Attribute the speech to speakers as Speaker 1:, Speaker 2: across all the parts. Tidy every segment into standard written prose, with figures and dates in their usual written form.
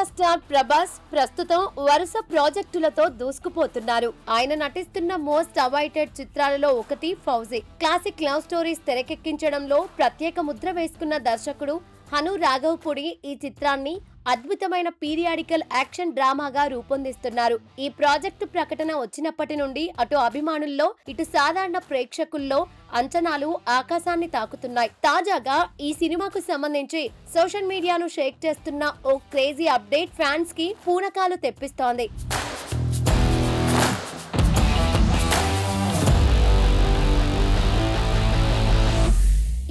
Speaker 1: Megastar Prabhas ప్రస్తుతం వరుస ప్రాజెక్టులతో దూసుకుపోతున్నారు. ఆయన నటిస్తున్న మోస్ట్ అవైటెడ్ చిత్రాలలో ఒకటి ఫౌజీ. క్లాసిక్ లవ్ స్టోరీస్ తెరకెక్కించడంలో ప్రత్యేక ముద్ర వేసుకున్న దర్శకుడు హను రాఘవపూడి ఈ చిత్రాన్ని అద్భుతమైన పీరియాడికల్ యాక్షన్ డ్రామాగా రూపొందిస్తున్నారు. ఈ ప్రాజెక్టు ప్రకటన వచ్చినప్పటి నుండి అటు అభిమానుల్లో ఇటు సాధారణ ప్రేక్షకుల్లో అంచనాలు ఆకాశాన్ని తాకుతున్నాయి. తాజాగా ఈ సినిమాకు సంబంధించి సోషల్ మీడియాను షేక్ చేస్తున్న ఓ క్రేజీ అప్డేట్ ఫ్యాన్స్ కి పూనకాలు తెప్పిస్తోంది.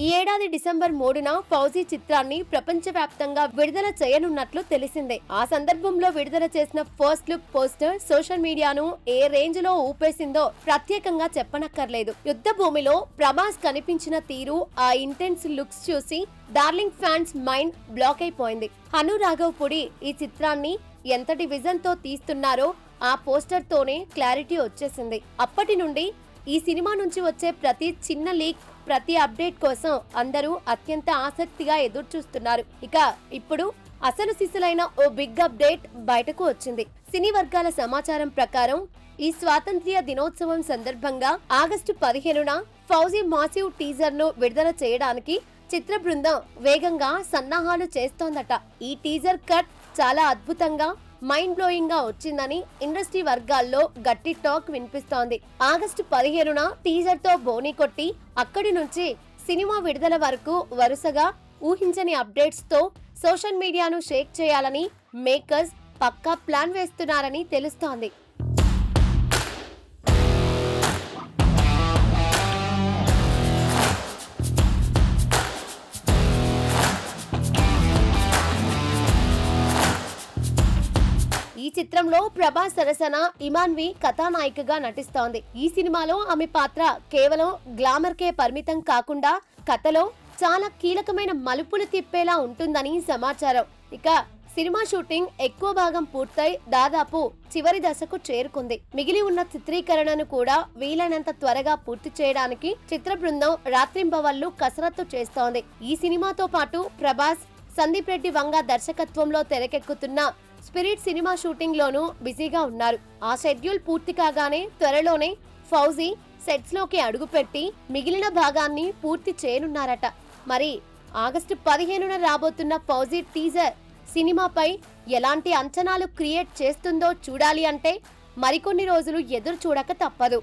Speaker 1: ఈ ఏడాది డిసెంబర్ 3న ఫౌజీ చిత్రాన్ని ప్రపంచవ్యాప్తంగా విడుదల చేయనున్నట్లు తెలిసిందే. ఆ సందర్భంలో విడుదల చేసిన ఫస్ట్ లుక్ పోస్టర్ సోషల్ మీడియాను ఏ రేంజ్ లో ఊపేసిందో ప్రత్యేకంగా చెప్పనక్కర్లేదు. యుద్ధ భూమిలో ప్రభాస్ కనిపించిన తీరు, ఆ ఇంటెన్స్ లుక్స్ చూసి డార్లింగ్ ఫ్యాన్స్ మైండ్ బ్లాక్ అయిపోయింది. హను రాఘవపూడి ఈ చిత్రాన్ని ఎంతటి విజన్ తో తీస్తున్నారో ఆ పోస్టర్ తోనే క్లారిటీ వచ్చేసింది. అప్పటి నుండి ఈ సినిమా నుంచి వచ్చే ప్రతి చిన్న లీక్, ప్రతి అప్డేట్ కోసం అందరూ అత్యంత ఆసక్తిగా ఎదురు చూస్తున్నారు. ఇక ఇప్పుడు అసలు సిసలైన ఓ బిగ్ అప్డేట్ బయటకు వచ్చింది. సినీ వర్గాల సమాచారం ప్రకారం ఈ స్వాతంత్ర్య దినోత్సవం సందర్భంగా ఆగస్టు 15న ఫౌజీ మాసివ్ టీజర్ ను విడుదల చేయడానికి చిత్ర బృందం వేగంగా సన్నాహాలు చేస్తోందట. ఈ టీజర్ కట్ చాలా అద్భుతంగా, మైండ్ బ్లోయింగ్ గా వచ్చిందని ఇండస్ట్రీ వర్గాల్లో గట్టి టాక్ వినిపిస్తోంది. ఆగస్టు 15న టీజర్ తో బోనీ కొట్టి అక్కడి నుంచి సినిమా విడుదల వరకు వరుసగా ఊహించని అప్డేట్స్ తో సోషల్ మీడియాను షేక్ చేయాలని మేకర్స్ పక్కా ప్లాన్ వేస్తున్నారని తెలుస్తోంది. ఈ చిత్రంలో ప్రభాస్ సరసన ఇమాన్వి కథానాయికగా నటిస్తోంది. ఈ సినిమాలో ఆమె పాత్ర కేవలం గ్లామర్ కే పరిమితం కాకుండా కథలో చాలా కీలకమైన మలుపులు తిప్పేలా ఉంటుందని సమాచారం. ఇక సినిమా షూటింగ్ ఎక్కువ భాగం పూర్తయి దాదాపు చివరి దశకు చేరుకుంది. మిగిలి ఉన్న చిత్రీకరణను కూడా వీలైనంత త్వరగా పూర్తి చేయడానికి చిత్ర బృందం రాత్రింబవళ్లు కసరత్తు చేస్తోంది. ఈ సినిమాతో పాటు ప్రభాస్, సందీప్ రెడ్డి వంగ దర్శకత్వంలో తెరకెక్కుతున్న స్పిరిట్ సినిమా షూటింగ్ లోనూ బిజీగా ఉన్నారు. ఆ షెడ్యూల్ పూర్తి కాగానే త్వరలోనే ఫౌజీ సెట్స్ లోకి అడుగుపెట్టి మిగిలిన భాగాన్ని పూర్తి చేయనున్నారట. మరి ఆగస్టు 15న రాబోతున్న ఫౌజీ టీజర్ సినిమాపై ఎలాంటి అంచనాలు క్రియేట్ చేస్తుందో చూడాలి అంటే మరికొన్ని రోజులు ఎదురు చూడక తప్పదు.